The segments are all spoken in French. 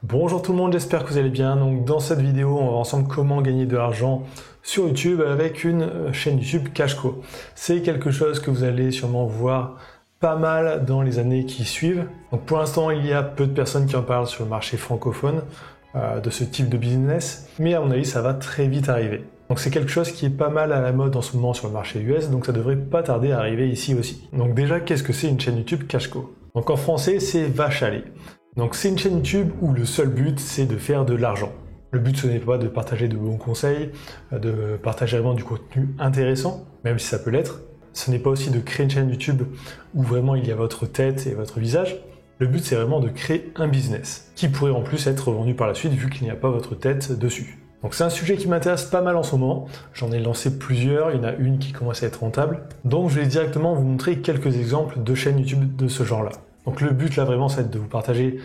Bonjour tout le monde, j'espère que vous allez bien. Donc dans cette vidéo, on va voir ensemble comment gagner de l'argent sur YouTube avec une chaîne YouTube Cashco. C'est quelque chose que vous allez sûrement voir pas mal dans les années qui suivent. Donc pour l'instant, il y a peu de personnes qui en parlent sur le marché francophone de ce type de business, mais à mon avis, ça va très vite arriver. Donc c'est quelque chose qui est pas mal à la mode en ce moment sur le marché US, donc ça devrait pas tarder à arriver ici aussi. Donc déjà, qu'est-ce que c'est une chaîne YouTube Cashco? Donc en français, c'est vache à lait. Donc c'est une chaîne YouTube où le seul but c'est de faire de l'argent. Le but ce n'est pas de partager de bons conseils, de partager vraiment du contenu intéressant, même si ça peut l'être. Ce n'est pas aussi de créer une chaîne YouTube où vraiment il y a votre tête et votre visage. Le but c'est vraiment de créer un business qui pourrait en plus être vendu par la suite vu qu'il n'y a pas votre tête dessus. Donc c'est un sujet qui m'intéresse pas mal en ce moment. J'en ai lancé plusieurs, il y en a une qui commence à être rentable. Donc je vais directement vous montrer quelques exemples de chaînes YouTube de ce genre-là. Donc le but là vraiment c'est de vous partager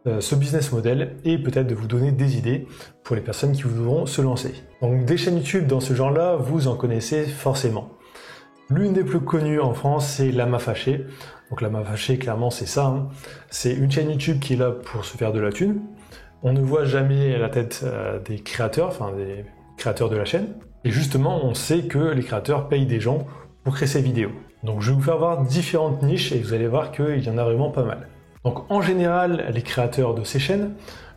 ce business model et peut-être de vous donner des idées pour les personnes qui voudront se lancer. Donc des chaînes YouTube dans ce genre-là, vous en connaissez forcément. L'une des plus connues en France, c'est Lama Fâché. Donc Lama Fâché, clairement c'est ça. Hein. C'est une chaîne YouTube qui est là pour se faire de la thune. On ne voit jamais la tête des créateurs, enfin des créateurs de la chaîne. Et justement, on sait que les créateurs payent des gens pour créer ces vidéos. Donc je vais vous faire voir différentes niches et vous allez voir qu'il y en a vraiment pas mal. Donc en général, les créateurs de ces chaînes,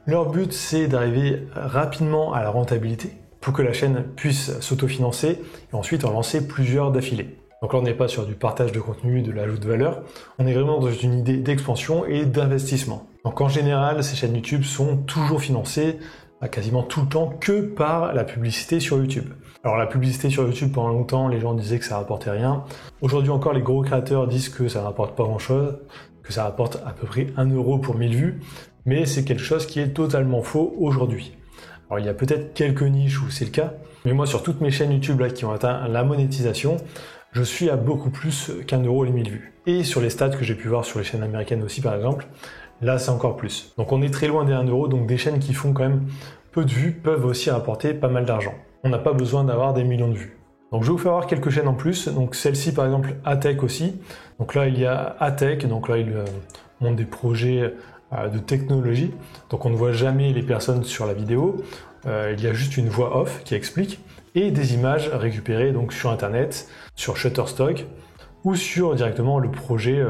leur but c'est d'arriver rapidement à la rentabilité pour que la chaîne puisse s'autofinancer et ensuite en lancer plusieurs d'affilée. Donc là on n'est pas sur du partage de contenu, de l'ajout de valeur, on est vraiment dans une idée d'expansion et d'investissement. Donc en général, ces chaînes YouTube sont toujours financées quasiment tout le temps que par la publicité sur YouTube. Alors la publicité sur YouTube, pendant longtemps, les gens disaient que ça rapportait rien. Aujourd'hui encore, les gros créateurs disent que ça rapporte pas grand-chose, que ça rapporte à peu près 1 euro pour 1000 vues, mais c'est quelque chose qui est totalement faux aujourd'hui. Alors il y a peut-être quelques niches où c'est le cas, mais moi sur toutes mes chaînes YouTube là, qui ont atteint la monétisation, je suis à beaucoup plus qu'1 euro les 1000 vues. Et sur les stats que j'ai pu voir sur les chaînes américaines aussi par exemple, là c'est encore plus. Donc on est très loin des 1 euro, donc des chaînes qui font quand même peu de vues peuvent aussi rapporter pas mal d'argent. On n'a pas besoin d'avoir des millions de vues. Donc je vais vous faire voir quelques chaînes en plus. Donc celle-ci par exemple, Atech aussi. Donc là il y a Atech, donc là il montre des projets de technologie. Donc on ne voit jamais les personnes sur la vidéo. Il y a juste une voix off qui explique et des images récupérées donc sur internet, sur Shutterstock ou sur directement le projet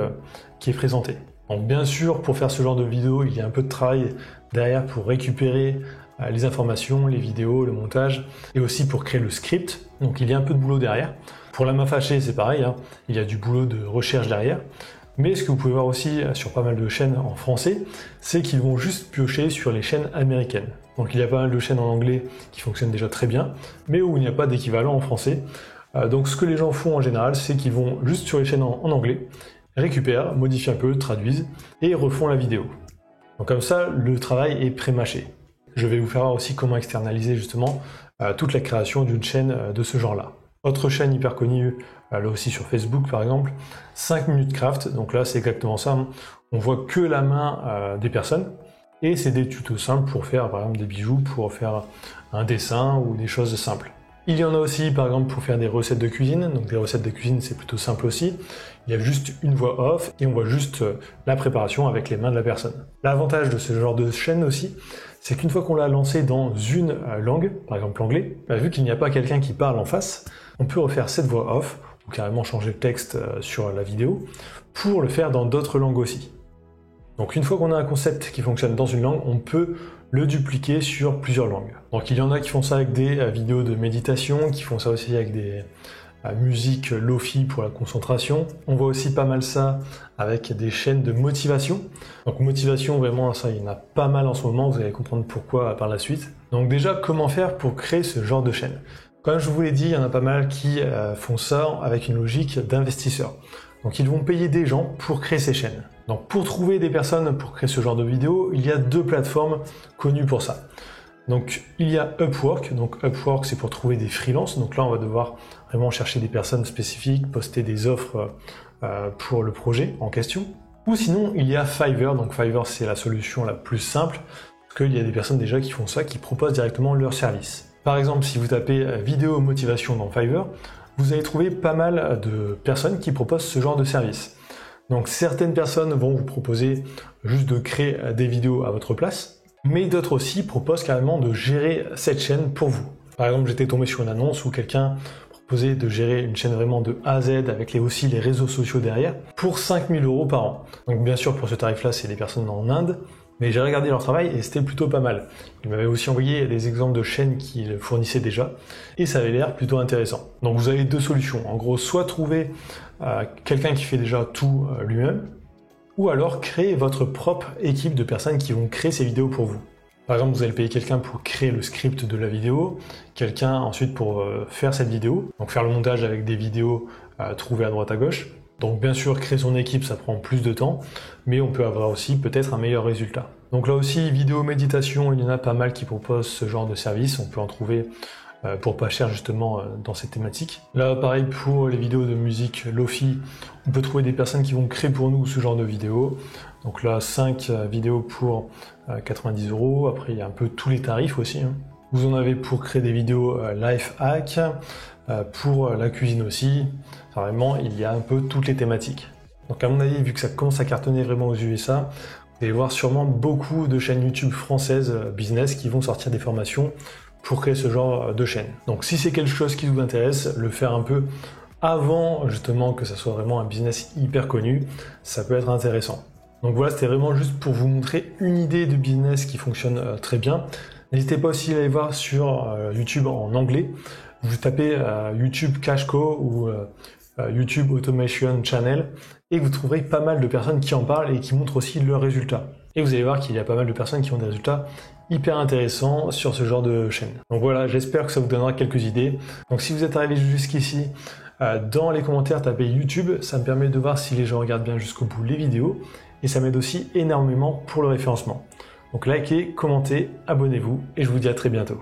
qui est présenté. Donc bien sûr, pour faire ce genre de vidéo, il y a un peu de travail derrière pour récupérer les informations, les vidéos, le montage, et aussi pour créer le script. Donc il y a un peu de boulot derrière. Pour Lama Fâché, c'est pareil, hein. Il y a du boulot de recherche derrière. Mais ce que vous pouvez voir aussi sur pas mal de chaînes en français, c'est qu'ils vont juste piocher sur les chaînes américaines. Donc il y a pas mal de chaînes en anglais qui fonctionnent déjà très bien, mais où il n'y a pas d'équivalent en français. Donc ce que les gens font en général, c'est qu'ils vont juste sur les chaînes en anglais, récupèrent, modifient un peu, traduisent et refont la vidéo. Donc comme ça, le travail est pré-mâché. Je vais vous faire voir aussi comment externaliser justement toute la création d'une chaîne de ce genre-là. Autre chaîne hyper connue, là aussi sur Facebook par exemple, 5 minutes craft, donc là c'est exactement ça, hein. On voit que la main des personnes, et c'est des tutos simples pour faire par exemple des bijoux, pour faire un dessin ou des choses simples. Il y en a aussi par exemple pour faire des recettes de cuisine, donc des recettes de cuisine c'est plutôt simple aussi. Il y a juste une voix off et on voit juste la préparation avec les mains de la personne. L'avantage de ce genre de chaîne aussi, c'est qu'une fois qu'on l'a lancé dans une langue, par exemple l'anglais, vu qu'il n'y a pas quelqu'un qui parle en face, on peut refaire cette voix off ou carrément changer le texte sur la vidéo pour le faire dans d'autres langues aussi. Donc une fois qu'on a un concept qui fonctionne dans une langue, on peut le dupliquer sur plusieurs langues. Donc il y en a qui font ça avec des vidéos de méditation, qui font ça aussi avec des musiques lofi pour la concentration. On voit aussi pas mal ça avec des chaînes de motivation. Donc motivation, vraiment ça il y en a pas mal en ce moment, vous allez comprendre pourquoi par la suite. Donc déjà, comment faire pour créer ce genre de chaîne? Comme je vous l'ai dit, il y en a pas mal qui font ça avec une logique d'investisseurs. Donc ils vont payer des gens pour créer ces chaînes. Donc pour trouver des personnes pour créer ce genre de vidéos, il y a 2 plateformes connues pour ça. Donc il y a Upwork, donc Upwork c'est pour trouver des freelances, donc là on va devoir vraiment chercher des personnes spécifiques, poster des offres pour le projet en question. Ou sinon il y a Fiverr, donc Fiverr c'est la solution la plus simple, parce qu'il y a des personnes déjà qui font ça, qui proposent directement leur service. Par exemple si vous tapez vidéo motivation dans Fiverr, vous allez trouver pas mal de personnes qui proposent ce genre de service. Donc certaines personnes vont vous proposer juste de créer des vidéos à votre place, Mais d'autres aussi proposent carrément de gérer cette chaîne pour vous. Par exemple, j'étais tombé sur une annonce où quelqu'un proposait de gérer une chaîne vraiment de A à Z avec aussi les réseaux sociaux derrière pour 5 000 € par an. Donc bien sûr, pour ce tarif-là, c'est des personnes en Inde, mais j'ai regardé leur travail et c'était plutôt pas mal. Ils m'avaient aussi envoyé des exemples de chaînes qu'ils fournissaient déjà et ça avait l'air plutôt intéressant. Donc vous avez deux solutions. En gros, soit trouver quelqu'un qui fait déjà tout lui-même, ou alors créer votre propre équipe de personnes qui vont créer ces vidéos pour vous. Par exemple, vous allez payer quelqu'un pour créer le script de la vidéo, quelqu'un ensuite pour faire cette vidéo, donc faire le montage avec des vidéos trouvées à droite à gauche. Donc bien sûr, créer son équipe, ça prend plus de temps, mais on peut avoir aussi peut-être un meilleur résultat. Donc là aussi, vidéo méditation, il y en a pas mal qui proposent ce genre de service, on peut en trouver pour pas cher justement dans cette thématique. Là pareil pour les vidéos de musique Lofi, on peut trouver des personnes qui vont créer pour nous ce genre de vidéos. Donc là 5 vidéos pour 90 €, après il y a un peu tous les tarifs aussi. Vous en avez pour créer des vidéos life hack, pour la cuisine aussi, enfin, vraiment il y a un peu toutes les thématiques. Donc à mon avis, vu que ça commence à cartonner vraiment aux USA, vous allez voir sûrement beaucoup de chaînes YouTube françaises business qui vont sortir des formations pour créer ce genre de chaîne. Donc si c'est quelque chose qui vous intéresse, le faire un peu avant justement que ça soit vraiment un business hyper connu, ça peut être intéressant. Donc voilà, c'était vraiment juste pour vous montrer une idée de business qui fonctionne très bien. N'hésitez pas aussi à aller voir sur YouTube en anglais. Vous tapez YouTube Cashco ou YouTube Automation Channel et vous trouverez pas mal de personnes qui en parlent et qui montrent aussi leurs résultats. Et vous allez voir qu'il y a pas mal de personnes qui ont des résultats hyper intéressants sur ce genre de chaîne. Donc voilà, j'espère que ça vous donnera quelques idées. Donc si vous êtes arrivé jusqu'ici, dans les commentaires, tapez YouTube, ça me permet de voir si les gens regardent bien jusqu'au bout les vidéos et ça m'aide aussi énormément pour le référencement. Donc likez, commentez, abonnez-vous et je vous dis à très bientôt.